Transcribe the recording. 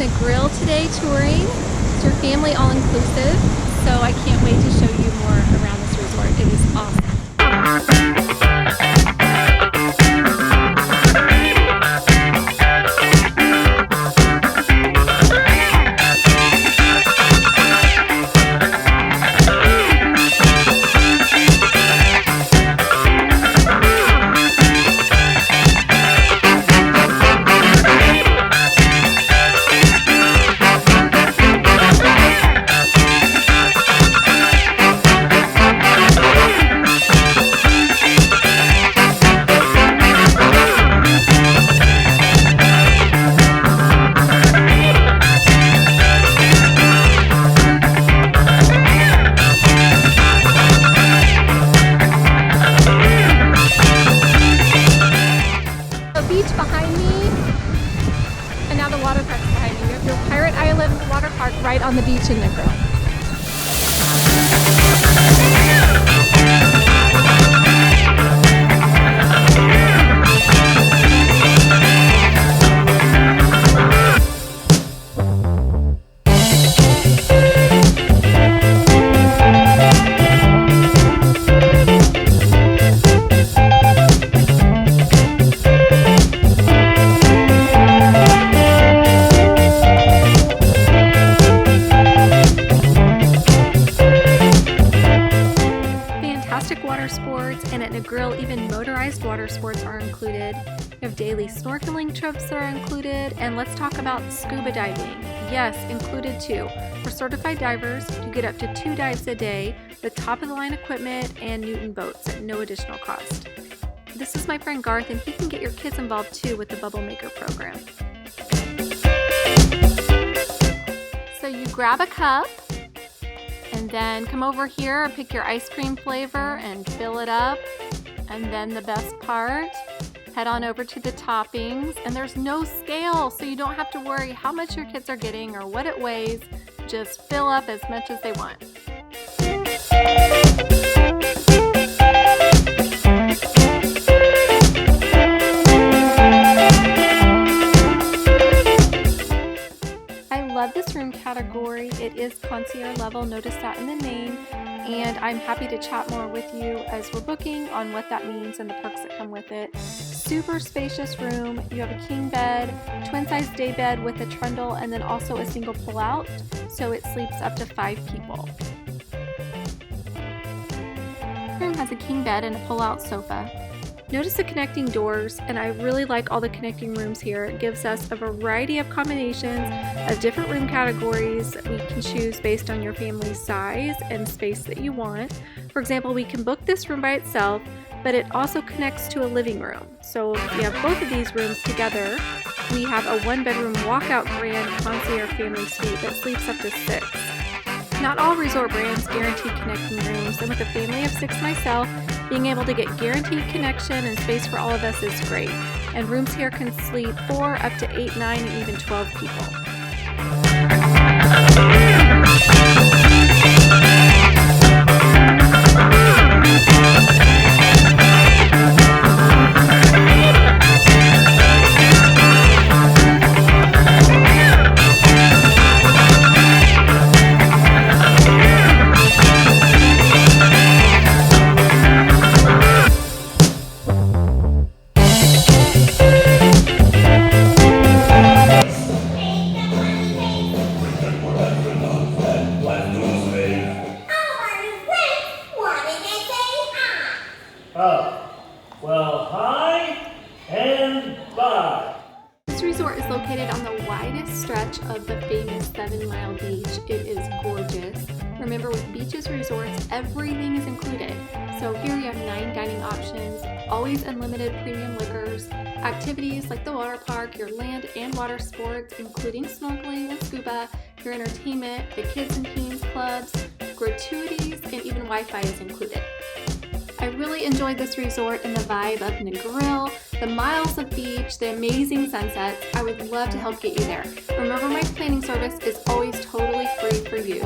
Negril today touring. It's your family all-inclusive, so I can't wait to show you more around this resort. It is awesome. Beach behind me, and now the water park behind me. We have your Pirate Island water park right on the beach in Negril. Water sports, and at Negril even motorized water sports are included. We have daily snorkeling trips that are included, and let's talk about scuba diving. Yes, included too. For certified divers, you get up to 2 dives a day with top-of-the-line equipment and Newton boats at no additional cost. This is my friend Garth, and he can get your kids involved too with the Bubble Maker program. So you grab a cup, and then come over here and pick your ice cream flavor and fill it up. And then the best part, head on over to the toppings. And there's no scale, so you don't have to worry how much your kids are getting or what it weighs. Just fill up as much as they want. Love this room category. It is concierge level, notice that in the name, and I'm happy to chat more with you as we're booking on what that means and the perks that come with it. Super spacious room. You have a king bed, twin size day bed with a trundle, and then also a single pull out, so it sleeps up to 5 people. The room has a king bed and a pull out sofa. Notice the connecting doors, and I really like all the connecting rooms here. It gives us a variety of combinations of different room categories that we can choose based on your family's size and space that you want. For example, we can book this room by itself, but it also connects to a living room. So if we have both of these rooms together, we have a 1-bedroom walkout grand concierge family suite that sleeps up to 6. Not all resort brands guarantee connecting rooms, and with a family of 6 myself, being able to get guaranteed connection and space for all of us is great. And rooms here can sleep 4 up to 8, 9, and even 12 people. Well, hi and bye. This resort is located on the widest stretch of the famous 7-mile beach. It is gorgeous. Remember, with Beaches Resorts, everything is included. So here you have 9 dining options, always unlimited premium liquors, activities like the water park, your land and water sports, including snorkeling and scuba, your entertainment, the kids and teens clubs, gratuities, and even Wi-Fi is included. I really enjoyed this resort and the vibe of Negril, the miles of beach, the amazing sunsets. I would love to help get you there. Remember, my planning service is always totally free for you.